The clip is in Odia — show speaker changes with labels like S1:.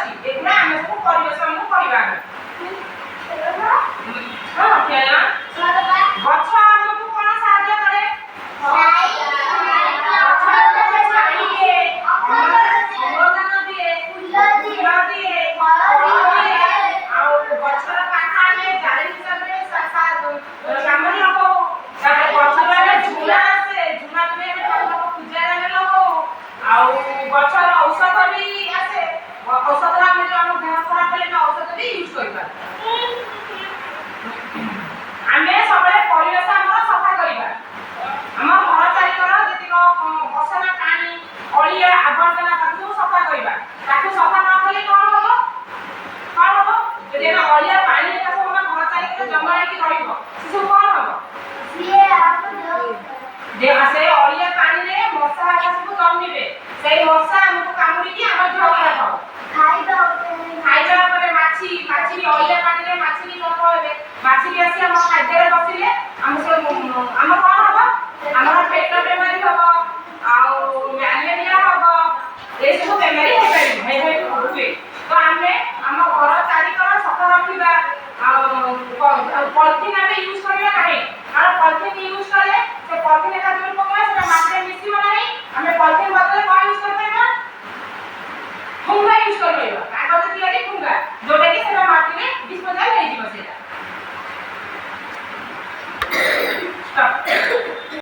S1: ଅଛି ଏଗୁଡ଼ା ଆମେ ସବୁ ପରିବେଶ ଆମକୁ କରିବା ହଁ ଫେଣ ଗଛ ଆମକୁ କ'ଣ ସାହାଯ୍ୟ କରେ ଆମେ ସବୁବେଳେ ପରିବେଶ ଆମର ସଫା କରିବା ଆମ ଘର ଚାରିକର ଯେତିକ ଅସନା ପାଣି ଅଳିଆ ଆବର୍ଜନା ତାକୁ ସଫା କରିବା ତାକୁ ସଫା ନ କଲେ କ'ଣ ହବ ଯଦି ଆମେ ଅଳିଆ ପାଣି ସବୁ ଆମ ଘର ଚାରିକର ଜମା ହେଇକି ରହିବ ସେସବୁ କ'ଣ ହବ ସେ ଅଳିଆ ପାଣିରେ ମଶା ସବୁ ଜମିବେ ସେଇ ମଶା ଆମକୁ କାମୁଡ଼ିକି ଆମ ଦେହ ଖରାପ ହବ ଖାଇବା ପରେ ମାଛି ବି ଅଳିଆ ପାଣିରେ ମାଛି ବି ଜନ୍ମ ହେବେ ମାଛି ବି ଆସି ଆମ ଖାଦ୍ୟରେ ବସିଲେ ଆମର କ'ଣ ହବ ଆମର ପେଟ ବେମାରୀ ହବ ଆଉ ମ୍ୟାଲେରିଆ ହବ ଏସବୁ ବେମାରୀ ହୁଏ ତ ଆମେ ଆମ ଘର ଚାରିକର ସଫା ରଖିବା ଆଉ ପଲିଥିନ୍ ଆମେ ୟୁଜ୍ କରିବା ନାହିଁ କାରଣ ପଲିଥିନ୍ ୟୁଜ୍ କଲେ ସେ ପଲିଥିନ୍ ଏକା ଯୋଉ ପକାଇବା ସେଟା ମାଟିରେ ମିଶିବ ନାହିଁ ଆମେ ପଲିଥିନ୍ ବଦଳରେ କ'ଣ ୟୁଜ୍ କରିପାରିବା ଠୁଙ୍ଗା ୟୁଜ୍ କରିପାରିବା